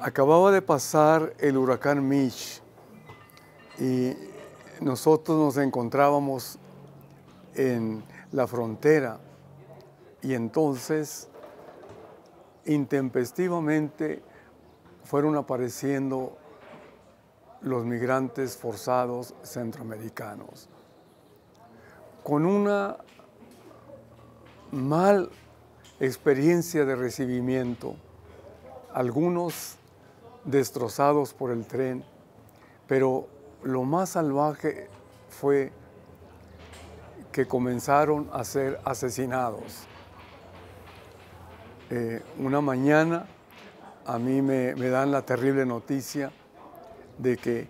Acababa de pasar el huracán Mitch y nosotros nos encontrábamos en la frontera y entonces intempestivamente fueron apareciendo los migrantes forzados centroamericanos con una mal experiencia de recibimiento, algunos destrozados por el tren, pero lo más salvaje fue que comenzaron a ser asesinados. Una mañana a mí me dan la terrible noticia de que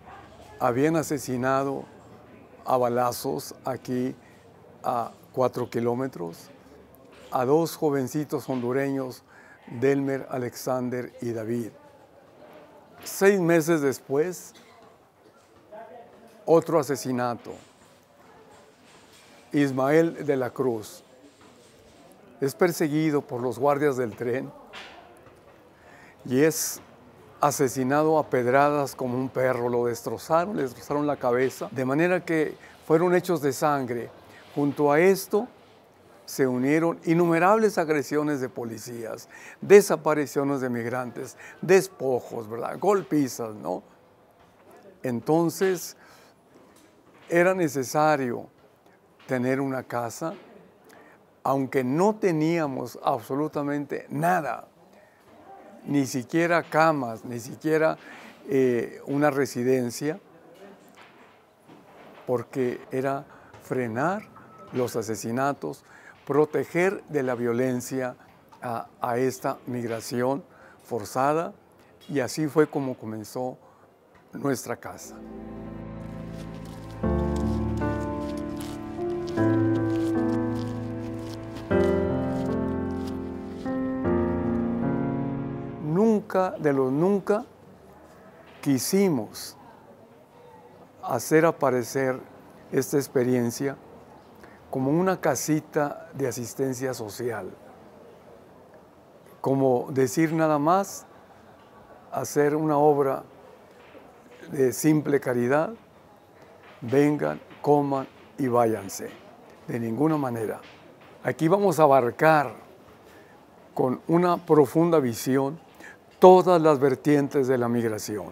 habían asesinado a balazos aquí a 4 kilómetros a 2 jovencitos hondureños, Delmer, Alexander y David. 6 meses después, otro asesinato. Ismael de la Cruz es perseguido por los guardias del tren y es asesinado a pedradas como un perro. Lo destrozaron, le destrozaron la cabeza, de manera que fueron hechos de sangre. Junto a esto se unieron innumerables agresiones de policías, desapariciones de migrantes, despojos, ¿verdad? Golpizas, ¿no? Entonces, era necesario tener una casa, aunque no teníamos absolutamente nada, ni siquiera camas, ni siquiera una residencia, porque era frenar los asesinatos, proteger de la violencia a esta migración forzada, y así fue como comenzó nuestra casa. Nunca, de los nunca, quisimos hacer aparecer esta experiencia como una casita de asistencia social, como decir nada más, hacer una obra de simple caridad, vengan, coman y váyanse, de ninguna manera. Aquí vamos a abarcar con una profunda visión todas las vertientes de la migración,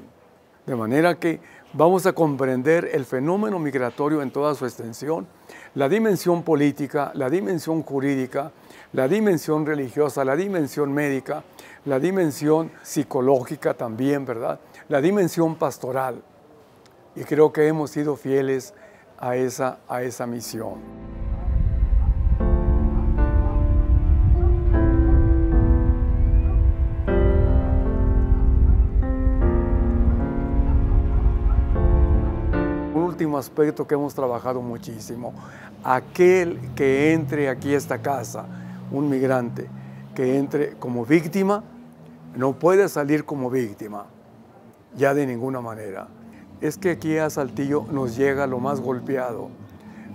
de manera que vamos a comprender el fenómeno migratorio en toda su extensión, la dimensión política, la dimensión jurídica, la dimensión religiosa, la dimensión médica, la dimensión psicológica también, ¿verdad? La dimensión pastoral. Y creo que hemos sido fieles a esa misión. Último aspecto que hemos trabajado muchísimo: aquel que entre aquí a esta casa, un migrante que entre como víctima, no puede salir como víctima, ya de ninguna manera. Es que aquí a Saltillo nos llega lo más golpeado,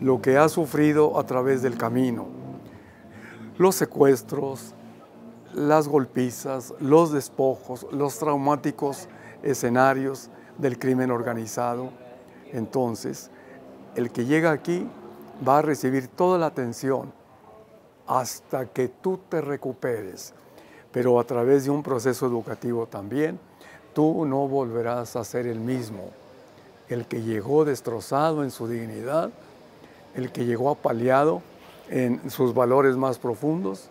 lo que ha sufrido a través del camino, los secuestros, las golpizas, los despojos, los traumáticos escenarios del crimen organizado. Entonces, el que llega aquí va a recibir toda la atención hasta que tú te recuperes, pero a través de un proceso educativo también. Tú no volverás a ser el mismo. El que llegó destrozado en su dignidad, el que llegó apaleado en sus valores más profundos,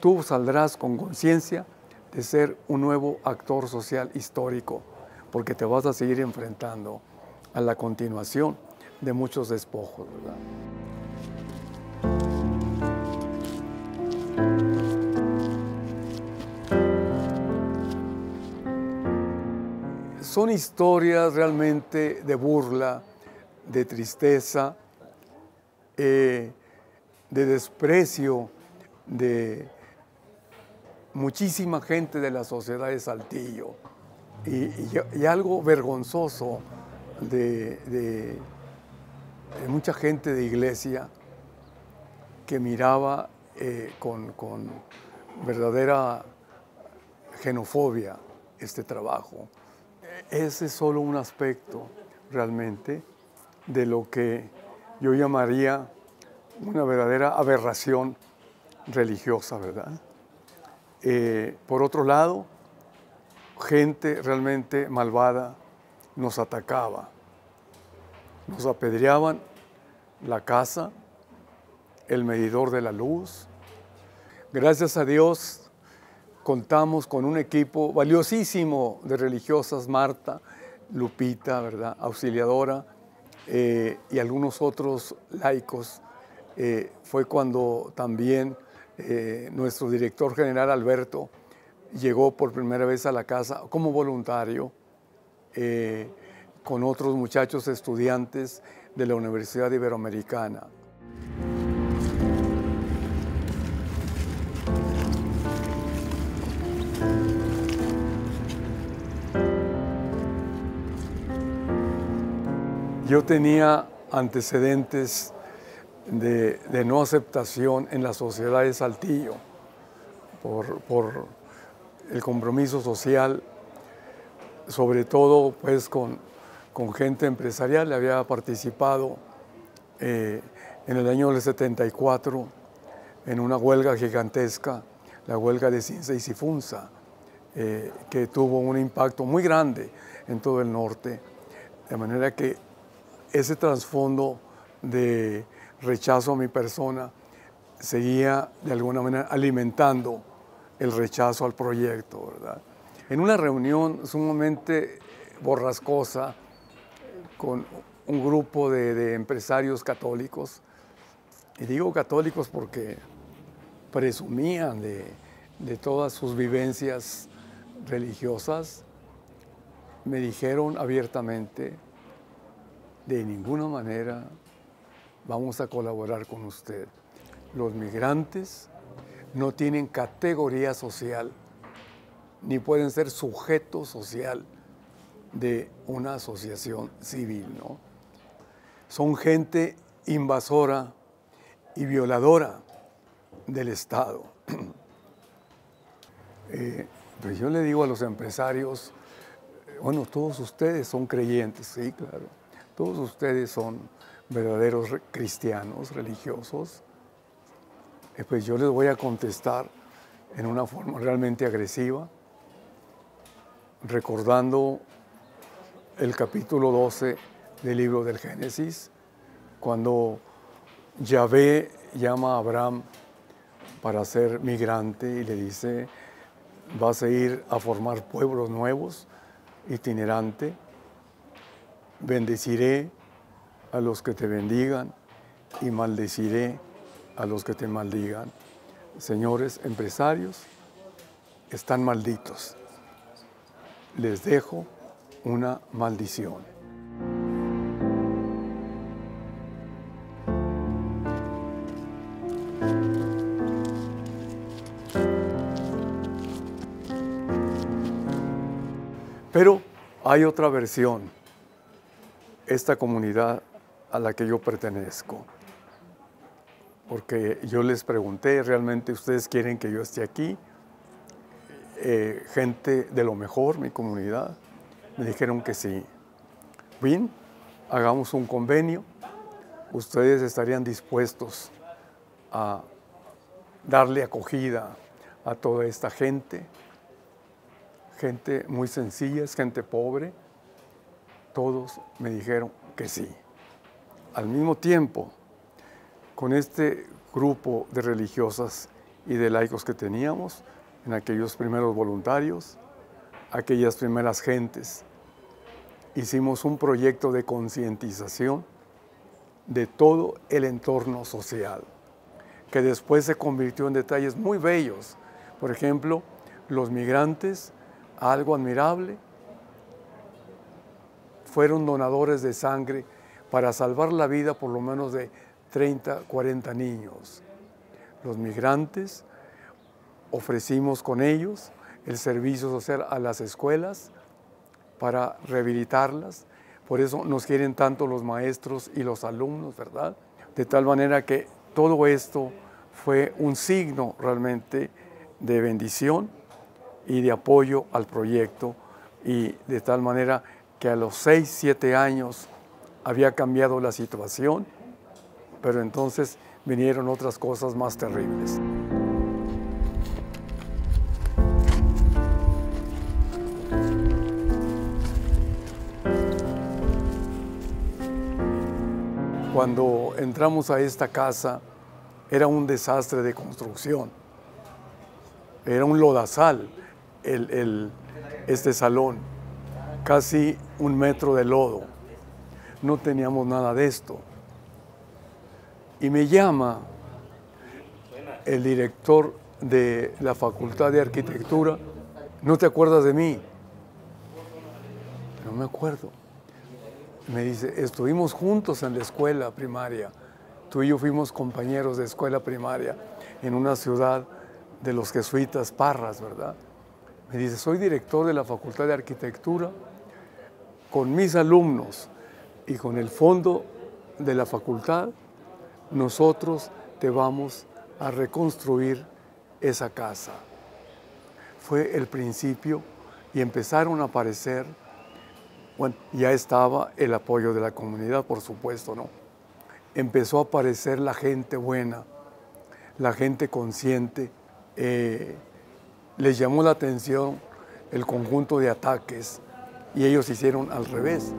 tú saldrás con conciencia de ser un nuevo actor social histórico, porque te vas a seguir enfrentando a la continuación de muchos despojos, ¿verdad? Son historias realmente de burla, de tristeza, de desprecio de muchísima gente de la sociedad de Saltillo y algo vergonzoso de mucha gente de iglesia que miraba con verdadera xenofobia este trabajo. Ese es solo un aspecto realmente de lo que yo llamaría una verdadera aberración religiosa, ¿verdad? Por otro lado, gente realmente malvada nos atacaba, nos apedreaban la casa, el medidor de la luz. Gracias a Dios contamos con un equipo valiosísimo de religiosas, Marta, Lupita, ¿verdad?, auxiliadora, y algunos otros laicos. Fue cuando también nuestro director general, Alberto, llegó por primera vez a la casa como voluntario, con otros muchachos estudiantes de la Universidad Iberoamericana. Yo tenía antecedentes de no aceptación en la sociedad de Saltillo por el compromiso social, sobre todo pues con gente empresarial. Había participado en el año del 74 en una huelga gigantesca, la huelga de Cinza y Sifunza, que tuvo un impacto muy grande en todo el norte, de manera que ese trasfondo de rechazo a mi persona seguía de alguna manera alimentando el rechazo al proyecto, ¿verdad? En una reunión sumamente borrascosa con un grupo de empresarios católicos, y digo católicos porque presumían de todas sus vivencias religiosas, me dijeron abiertamente: de ninguna manera vamos a colaborar con usted. Los migrantes no tienen categoría social, ni pueden ser sujeto social de una asociación civil, ¿no? Son gente invasora y violadora del Estado. Pues yo le digo a los empresarios, bueno, todos ustedes son creyentes, sí, claro. Todos ustedes son verdaderos cristianos, religiosos. Pues yo les voy a contestar en una forma realmente agresiva, recordando el capítulo 12 del libro del Génesis, cuando Yahvé llama a Abraham para ser migrante y le dice: vas a ir a formar pueblos nuevos, itinerante. Bendeciré a los que te bendigan y maldeciré a los que te maldigan. Señores empresarios, están malditos. Les dejo una maldición. Pero hay otra versión. Esta comunidad a la que yo pertenezco, porque yo les pregunté, ¿realmente ustedes quieren que yo esté aquí? Gente de lo mejor, mi comunidad, me dijeron que sí. Bien, hagamos un convenio. Ustedes estarían dispuestos a darle acogida a toda esta gente muy sencilla, es gente pobre. Todos me dijeron que sí. Al mismo tiempo, con este grupo de religiosas y de laicos que teníamos, en aquellos primeros voluntarios, aquellas primeras gentes, hicimos un proyecto de concientización de todo el entorno social, que después se convirtió en detalles muy bellos. Por ejemplo, los migrantes, algo admirable, fueron donadores de sangre para salvar la vida por lo menos de 30, 40 niños. Los migrantes, ofrecimos con ellos el servicio social a las escuelas para rehabilitarlas. Por eso nos quieren tanto los maestros y los alumnos, ¿verdad? De tal manera que todo esto fue un signo realmente de bendición y de apoyo al proyecto, y de tal manera que a los 6, 7 años había cambiado la situación, pero entonces vinieron otras cosas más terribles. Cuando entramos a esta casa, era un desastre de construcción. Era un lodazal este salón, casi 1 metro de lodo. No teníamos nada de esto. Y me llama el director de la Facultad de Arquitectura. ¿No te acuerdas de mí? No me acuerdo. Me dice, estuvimos juntos en la escuela primaria. Tú y yo fuimos compañeros de escuela primaria en una ciudad de los jesuitas, Parras, ¿verdad? Me dice, soy director de la Facultad de Arquitectura. Con mis alumnos y con el fondo de la facultad, nosotros te vamos a reconstruir esa casa. Fue el principio y empezaron a aparecer, bueno, ya estaba el apoyo de la comunidad, por supuesto, ¿no? Empezó a aparecer la gente buena, la gente consciente. Les llamó la atención el conjunto de ataques y ellos hicieron al revés.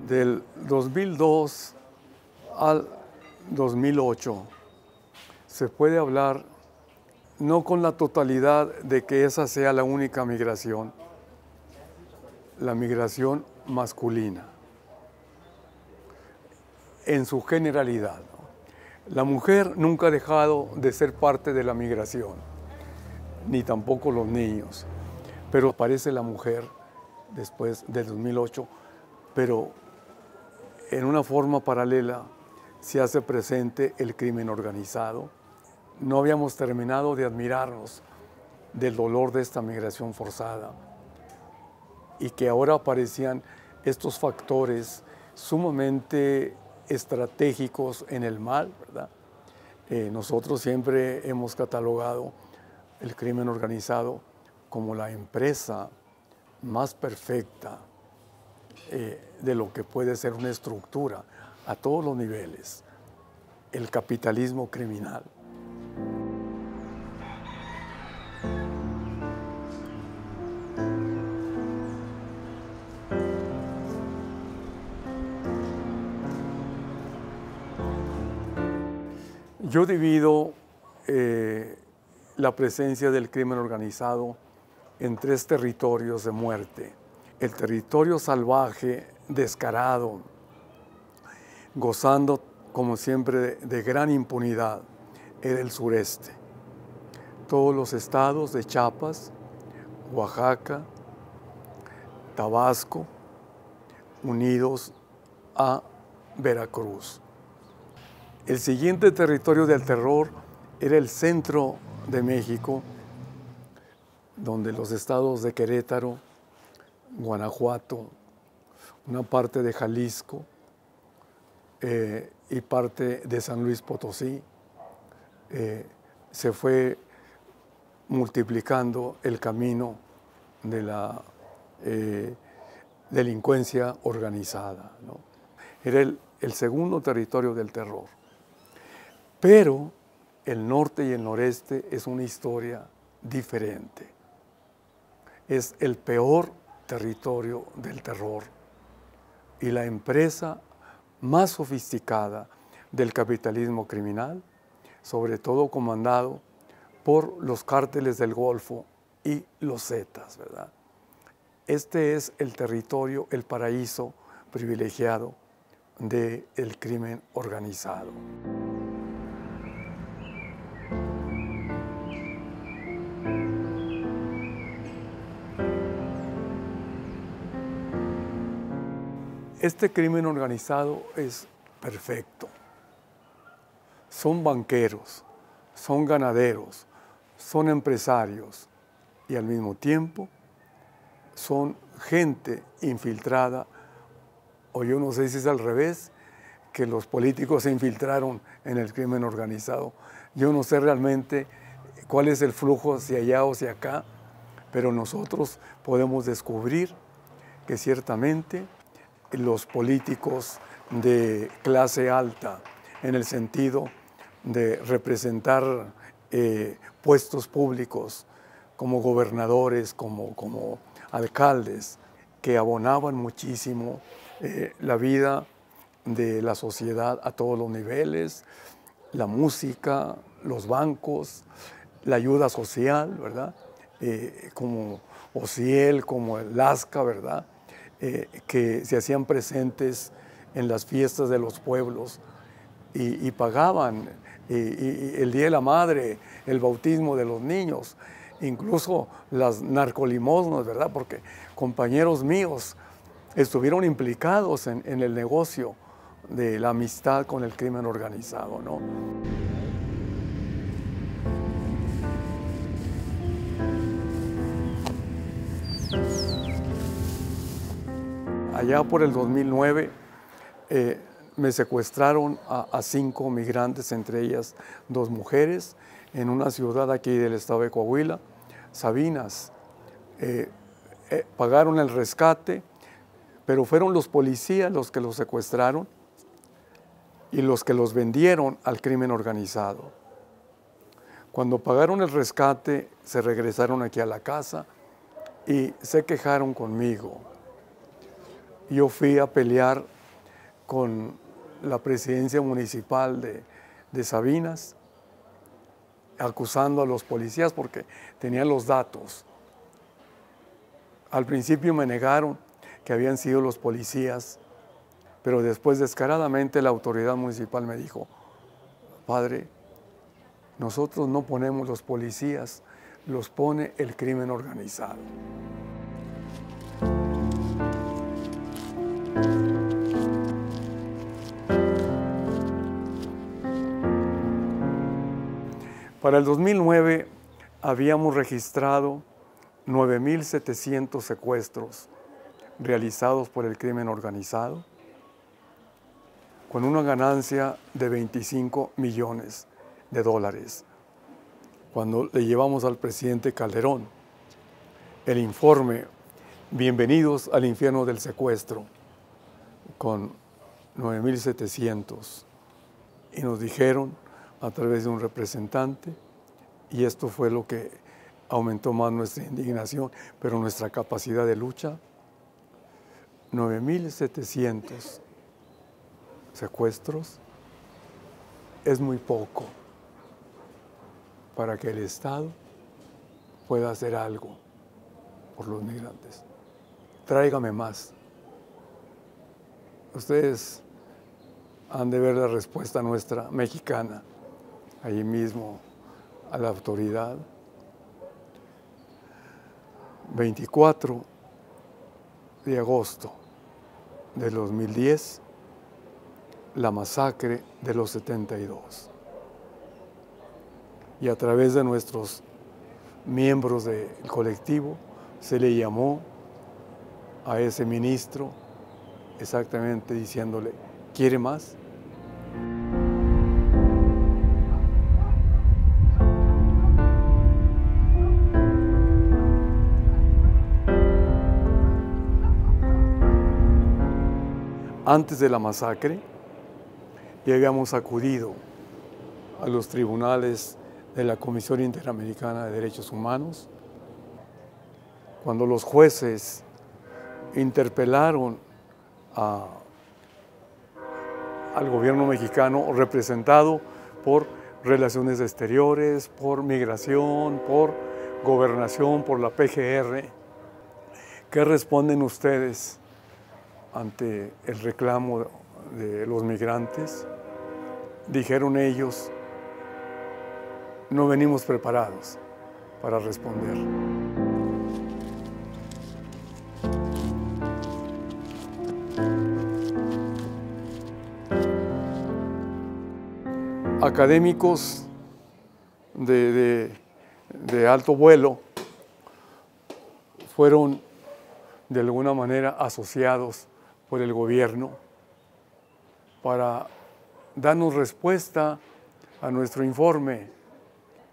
Del 2002 al 2008 se puede hablar no con la totalidad de que esa sea la única migración, la migración masculina, en su generalidad, ¿no? La mujer nunca ha dejado de ser parte de la migración, ni tampoco los niños, pero aparece la mujer después del 2008, pero en una forma paralela se hace presente el crimen organizado. No habíamos terminado de admirarnos del dolor de esta migración forzada y que ahora aparecían estos factores sumamente estratégicos en el mal, ¿verdad? Nosotros siempre hemos catalogado el crimen organizado como la empresa más perfecta de lo que puede ser una estructura a todos los niveles, el capitalismo criminal. Yo divido la presencia del crimen organizado en 3 territorios de muerte. El territorio salvaje, descarado, gozando como siempre de gran impunidad, era el sureste. Todos los estados de Chiapas, Oaxaca, Tabasco, unidos a Veracruz. El siguiente territorio del terror era el centro de México, donde los estados de Querétaro, Guanajuato, una parte de Jalisco y parte de San Luis Potosí, se fue multiplicando el camino de la delincuencia organizada, ¿no? Era el segundo territorio del terror. Pero el norte y el noreste es una historia diferente. Es el peor territorio del terror y la empresa más sofisticada del capitalismo criminal, sobre todo comandado por los cárteles del Golfo y los Zetas, ¿verdad? Este es el territorio, el paraíso privilegiado del crimen organizado. Este crimen organizado es perfecto. Son banqueros, son ganaderos, son empresarios y al mismo tiempo son gente infiltrada o yo no sé si es al revés, que los políticos se infiltraron en el crimen organizado. Yo no sé realmente cuál es el flujo hacia allá o hacia acá, pero nosotros podemos descubrir que ciertamente los políticos de clase alta, en el sentido de representar puestos públicos como gobernadores, como alcaldes, que abonaban muchísimo la vida de la sociedad a todos los niveles, la música, los bancos, la ayuda social, ¿verdad? Como Ociel, como el Lasca, ¿verdad? Que se hacían presentes en las fiestas de los pueblos y pagaban el Día de la Madre, el bautismo de los niños, incluso las narcolimosnas, ¿verdad? Porque compañeros míos estuvieron implicados en el negocio de la amistad con el crimen organizado, ¿no? Allá por el 2009 me secuestraron a 5 migrantes, entre ellas 2 mujeres, en una ciudad aquí del estado de Coahuila, Sabinas. Pagaron el rescate, pero fueron los policías los que los secuestraron y los que los vendieron al crimen organizado. Cuando pagaron el rescate, se regresaron aquí a la casa y se quejaron conmigo. Yo fui a pelear con la presidencia municipal de Sabinas, acusando a los policías porque tenían los datos. Al principio me negaron que habían sido los policías, pero después descaradamente la autoridad municipal me dijo: padre, nosotros no ponemos los policías, los pone el crimen organizado. Para el 2009 habíamos registrado 9,700 secuestros realizados por el crimen organizado, con una ganancia de 25 millones de dólares. Cuando le llevamos al presidente Calderón el informe Bienvenidos al infierno del secuestro, con 9,700, y nos dijeron a través de un representante, y esto fue lo que aumentó más nuestra indignación, pero nuestra capacidad de lucha: 9,700 secuestros es muy poco para que el Estado pueda hacer algo por los migrantes. Tráigame más. Ustedes han de ver la respuesta nuestra mexicana, ahí mismo a la autoridad. 24 de agosto de 2010, la masacre de los 72. Y a través de nuestros miembros del colectivo se le llamó a ese ministro exactamente diciéndole: ¿quiere más? Antes de la masacre, ya habíamos acudido a los tribunales de la Comisión Interamericana de Derechos Humanos, cuando los jueces interpelaron al gobierno mexicano, representado por Relaciones Exteriores, por Migración, por Gobernación, por la PGR. ¿Qué responden ustedes ante el reclamo de los migrantes? Dijeron ellos: no venimos preparados para responder. Académicos de alto vuelo fueron de alguna manera asociados por el gobierno para darnos respuesta a nuestro informe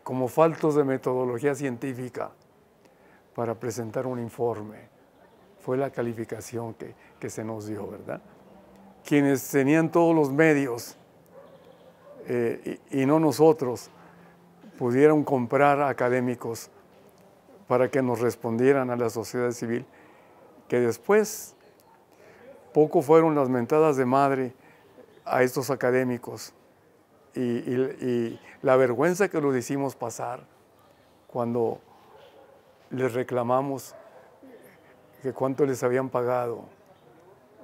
como faltos de metodología científica para presentar un informe. Fue la calificación que se nos dio, ¿verdad? Quienes tenían todos los medios y no nosotros, pudieron comprar académicos para que nos respondieran a la sociedad civil, que después poco fueron las mentadas de madre a estos académicos y la vergüenza que los hicimos pasar cuando les reclamamos que cuánto les habían pagado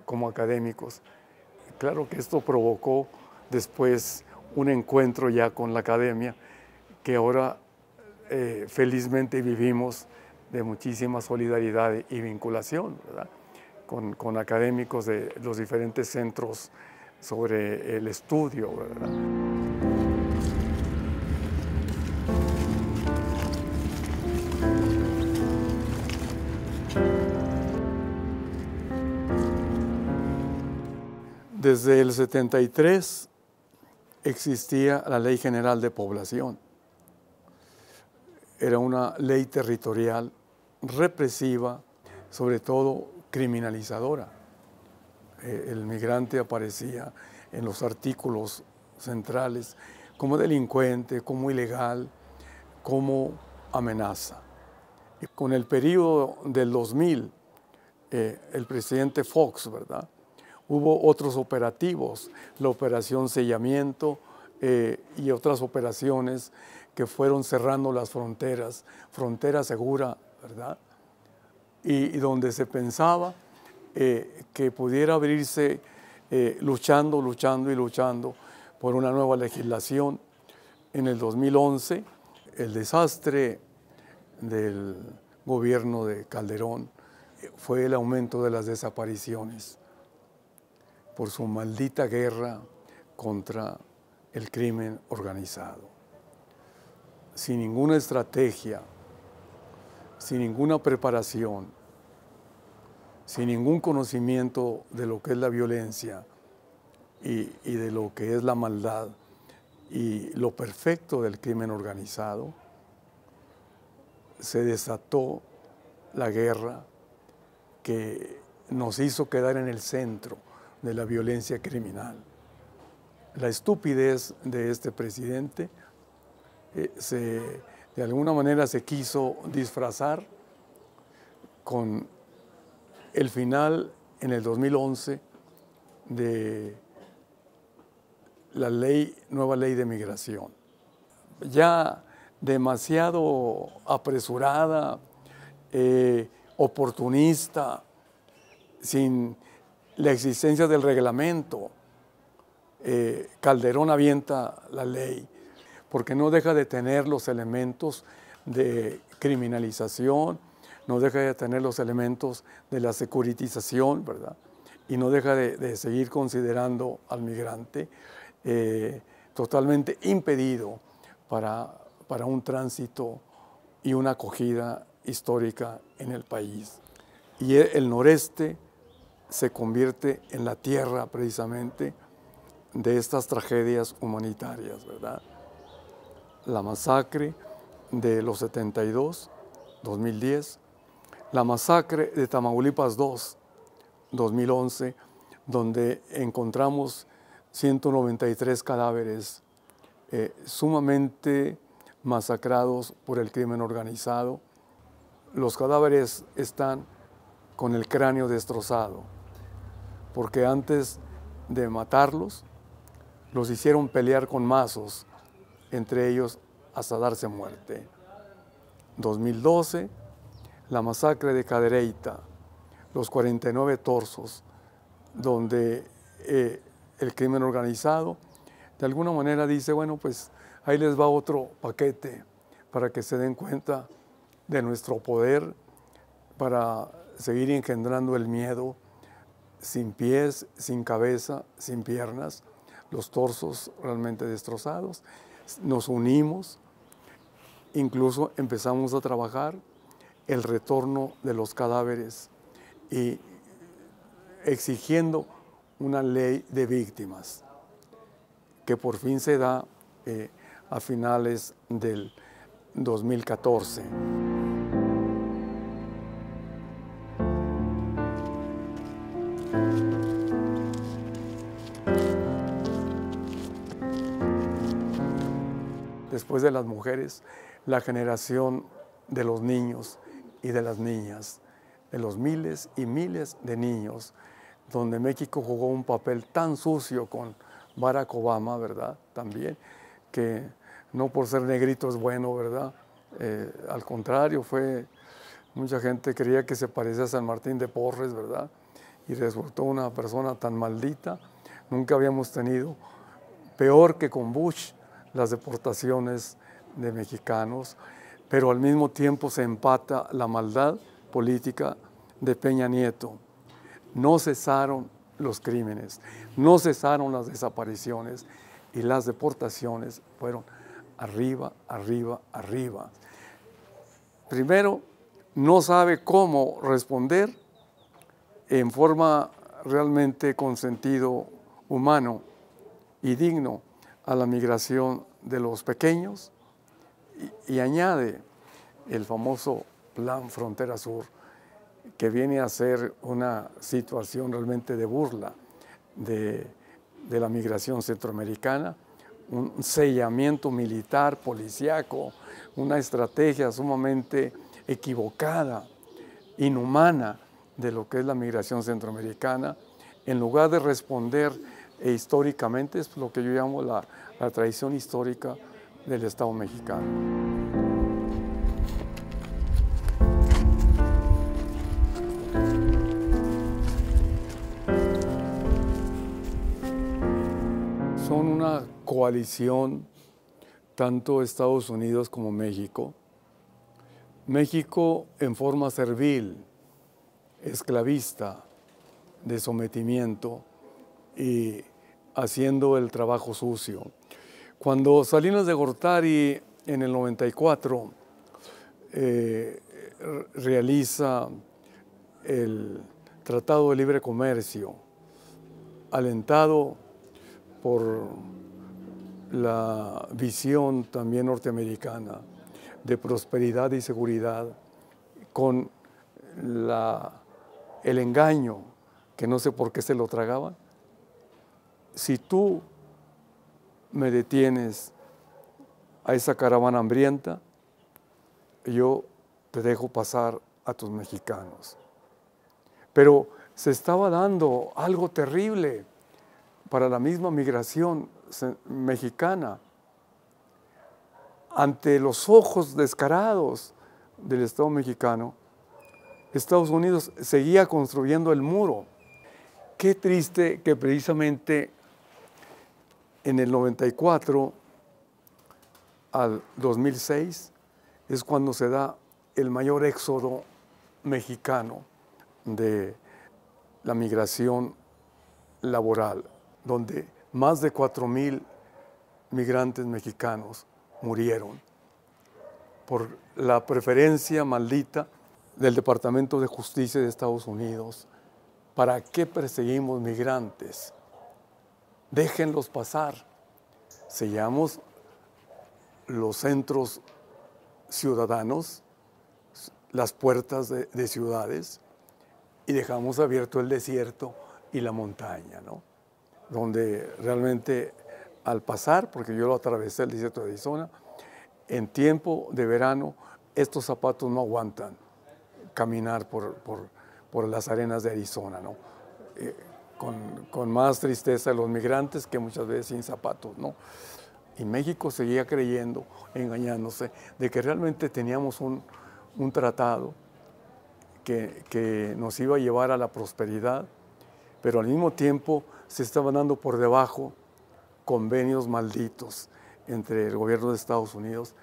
como académicos. Claro que esto provocó después un encuentro ya con la academia, que ahora felizmente vivimos de muchísima solidaridad y vinculación, ¿verdad? Con académicos de los diferentes centros sobre el estudio, ¿verdad? Desde el 73 existía la Ley General de Población. Era una ley territorial represiva, sobre todo criminalizadora. El migrante aparecía en los artículos centrales como delincuente, como ilegal, como amenaza. Y con el periodo del 2000, el presidente Fox, ¿verdad?, hubo otros operativos, la operación Sellamiento y otras operaciones que fueron cerrando las fronteras, frontera segura, ¿verdad? Y donde se pensaba que pudiera abrirse luchando por una nueva legislación. En el 2011, el desastre del gobierno de Calderón fue el aumento de las desapariciones por su maldita guerra contra el crimen organizado. Sin ninguna estrategia, sin ninguna preparación, sin ningún conocimiento de lo que es la violencia y de lo que es la maldad y lo perfecto del crimen organizado, se desató la guerra que nos hizo quedar en el centro de la violencia criminal. La estupidez de este presidente de alguna manera se quiso disfrazar con el final en el 2011 de la nueva ley de migración. Ya demasiado apresurada, oportunista, sin la existencia del reglamento, Calderón avienta la ley porque no deja de tener los elementos de criminalización, no deja de tener los elementos de la securitización, ¿verdad? Y no deja de seguir considerando al migrante totalmente impedido para un tránsito y una acogida histórica en el país. Y el noreste se convierte en la tierra precisamente de estas tragedias humanitarias, ¿verdad? La masacre de los 72, 2010, la masacre de Tamaulipas II, 2011, donde encontramos 193 cadáveres sumamente masacrados por el crimen organizado. Los cadáveres están con el cráneo destrozado, porque antes de matarlos, los hicieron pelear con mazos, entre ellos hasta darse muerte. 2012, la masacre de Cadereyta, los 49 torsos, donde el crimen organizado de alguna manera dice, bueno, pues ahí les va otro paquete para que se den cuenta de nuestro poder, para seguir engendrando el miedo, sin pies, sin cabeza, sin piernas, los torsos realmente destrozados. Nos unimos, incluso empezamos a trabajar el retorno de los cadáveres y exigiendo una ley de víctimas, que por fin se da a finales del 2014. Después de las mujeres, la generación de los niños y de las niñas, de los miles y miles de niños, donde México jugó un papel tan sucio con Barack Obama, ¿verdad? También, que no por ser negrito es bueno, ¿verdad? Al contrario, mucha gente creía que se parecía a San Martín de Porres, ¿verdad? Y resultó una persona tan maldita. Nunca habíamos tenido, peor que con Bush, las deportaciones de mexicanos, pero al mismo tiempo se empata la maldad política de Peña Nieto. No cesaron los crímenes, no cesaron las desapariciones y las deportaciones fueron arriba, arriba, arriba. Primero, no sabe cómo responder en forma realmente con sentido humano y digno a la migración de los pequeños y añade el famoso Plan Frontera Sur, que viene a ser una situación realmente de burla de la migración centroamericana, un sellamiento militar, policíaco, una estrategia sumamente equivocada, inhumana de lo que es la migración centroamericana, en lugar de responder históricamente, es lo que yo llamo la tradición histórica del Estado mexicano. Son una coalición, tanto Estados Unidos como México. México en forma servil, esclavista, de sometimiento y haciendo el trabajo sucio. Cuando Salinas de Gortari en el 94 realiza el Tratado de Libre Comercio, alentado por la visión también norteamericana de prosperidad y seguridad, con el engaño, que no sé por qué se lo tragaban. Si tú me detienes a esa caravana hambrienta, yo te dejo pasar a tus mexicanos. Pero se estaba dando algo terrible para la misma migración mexicana. Ante los ojos descarados del Estado mexicano, Estados Unidos seguía construyendo el muro. Qué triste que precisamente en el 94 al 2006 es cuando se da el mayor éxodo mexicano de la migración laboral, donde más de 4,000 migrantes mexicanos murieron por la preferencia maldita del Departamento de Justicia de Estados Unidos. ¿Para qué perseguimos migrantes? Déjenlos pasar. Sellamos los centros ciudadanos, las puertas de ciudades, y dejamos abierto el desierto y la montaña, ¿no? Donde realmente al pasar, porque yo lo atravesé el desierto de Arizona, en tiempo de verano estos zapatos no aguantan caminar por las arenas de Arizona, ¿no? Con más tristeza de los migrantes que muchas veces sin zapatos, ¿no? Y México seguía creyendo, engañándose, de que realmente teníamos un tratado que nos iba a llevar a la prosperidad, pero al mismo tiempo se estaban dando por debajo convenios malditos entre el gobierno de Estados Unidos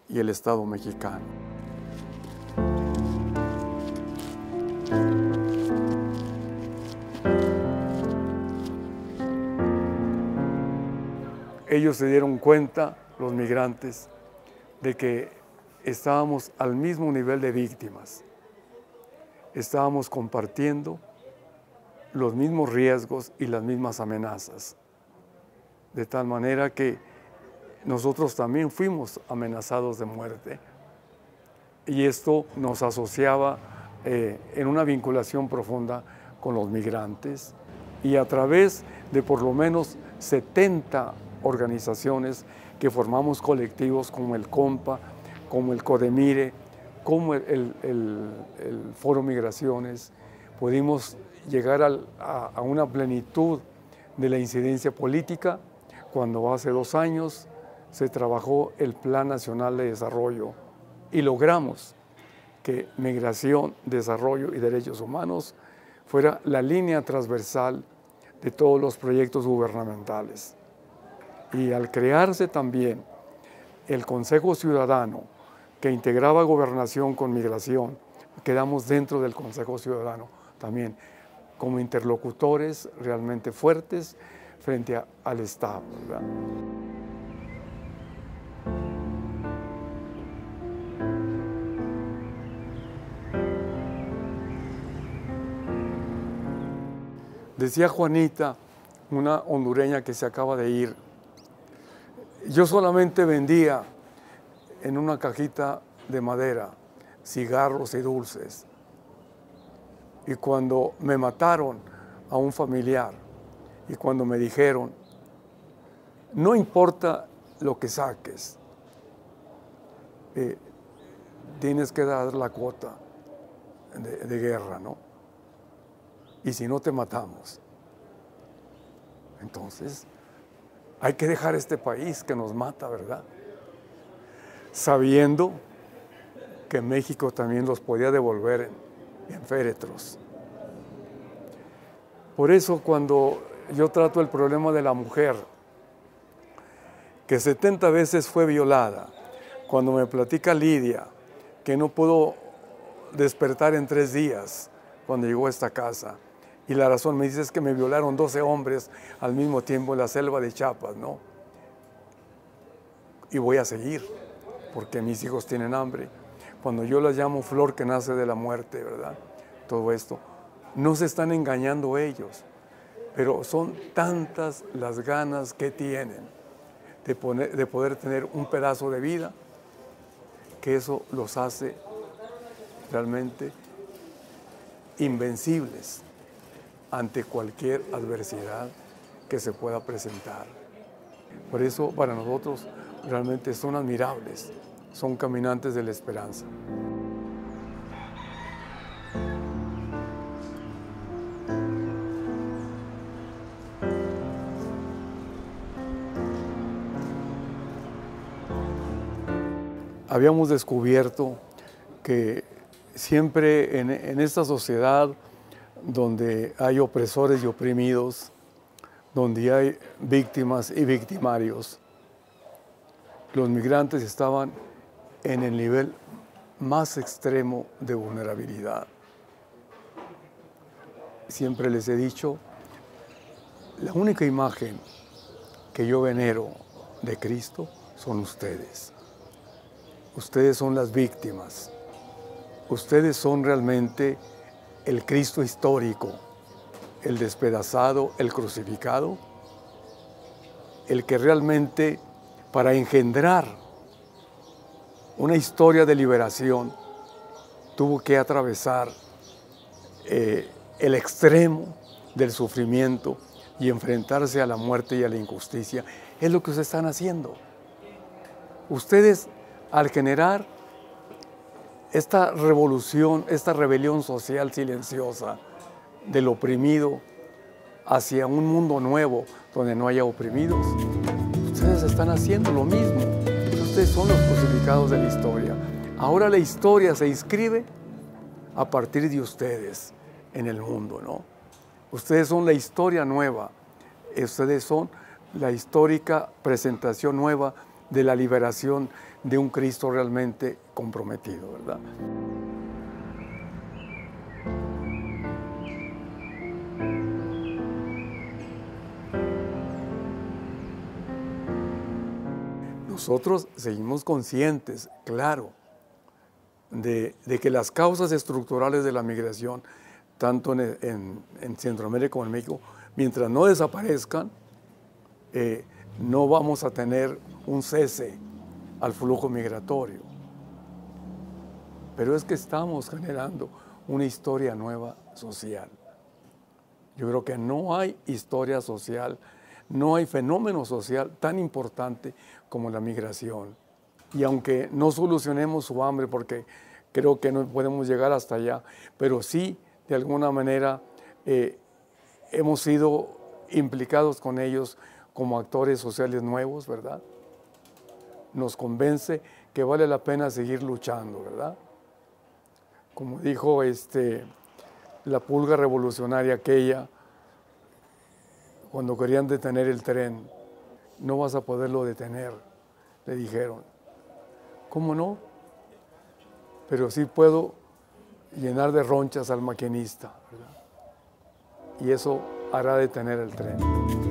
y el Estado mexicano. Ellos se dieron cuenta, los migrantes, de que estábamos al mismo nivel de víctimas. Estábamos compartiendo los mismos riesgos y las mismas amenazas. De tal manera que nosotros también fuimos amenazados de muerte. Y esto nos asociaba en una vinculación profunda con los migrantes, y a través de por lo menos 70 organizaciones que formamos colectivos como el COMPA, como el CODEMIRE, como el Foro Migraciones, pudimos llegar a una plenitud de la incidencia política cuando hace 2 años se trabajó el Plan Nacional de Desarrollo y logramos que Migración, Desarrollo y Derechos Humanos fuera la línea transversal de todos los proyectos gubernamentales. Y al crearse también el Consejo Ciudadano, que integraba gobernación con migración, quedamos dentro del Consejo Ciudadano también como interlocutores realmente fuertes frente al Estado, ¿verdad? Decía Juanita, una hondureña que se acaba de ir, yo solamente vendía en una cajita de madera cigarros y dulces. Y cuando me mataron a un familiar y cuando me dijeron, no importa lo que saques, tienes que dar la cuota de guerra, ¿no? Y si no te matamos. Entonces, hay que dejar este país que nos mata, ¿verdad? Sabiendo que México también los podía devolver en féretros. Por eso cuando yo trato el problema de la mujer, que 70 veces fue violada, cuando me platica Lidia, que no pudo despertar en 3 días cuando llegó a esta casa, y la razón me dice es que me violaron 12 hombres al mismo tiempo en la selva de Chiapas, ¿no? Y voy a seguir, porque mis hijos tienen hambre. Cuando yo las llamo flor que nace de la muerte, ¿verdad? Todo esto, no se están engañando ellos, pero son tantas las ganas que tienen de poder tener un pedazo de vida, que eso los hace realmente invencibles ante cualquier adversidad que se pueda presentar. Por eso para nosotros realmente son admirables, son caminantes de la esperanza. Habíamos descubierto que siempre en esta sociedad donde hay opresores y oprimidos, donde hay víctimas y victimarios, los migrantes estaban en el nivel más extremo de vulnerabilidad. Siempre les he dicho, la única imagen que yo venero de Cristo son ustedes. Ustedes son las víctimas. Ustedes son realmente el Cristo histórico, el despedazado, el crucificado, el que realmente para engendrar una historia de liberación tuvo que atravesar el extremo del sufrimiento y enfrentarse a la muerte y a la injusticia. Es lo que ustedes están haciendo. Ustedes, al generar esta revolución, esta rebelión social silenciosa del oprimido hacia un mundo nuevo donde no haya oprimidos, ustedes están haciendo lo mismo. Ustedes son los crucificados de la historia. Ahora la historia se inscribe a partir de ustedes en el mundo, ¿no? Ustedes son la historia nueva. Ustedes son la histórica presentación nueva de la liberación de un Cristo realmente comprometido, ¿verdad? Nosotros seguimos conscientes, claro, de que las causas estructurales de la migración tanto en Centroamérica como en México, mientras no desaparezcan, no vamos a tener un cese al flujo migratorio. Pero es que estamos generando una historia nueva social. Yo creo que no hay historia social, no hay fenómeno social tan importante como la migración. Y aunque no solucionemos su hambre, porque creo que no podemos llegar hasta allá, pero sí, de alguna manera, hemos sido implicados con ellos como actores sociales nuevos, ¿verdad? Nos convence que vale la pena seguir luchando, ¿verdad? Como dijo la pulga revolucionaria aquella, cuando querían detener el tren, no vas a poderlo detener, le dijeron. ¿Cómo no? Pero sí puedo llenar de ronchas al maquinista, ¿verdad? Y eso hará detener el tren.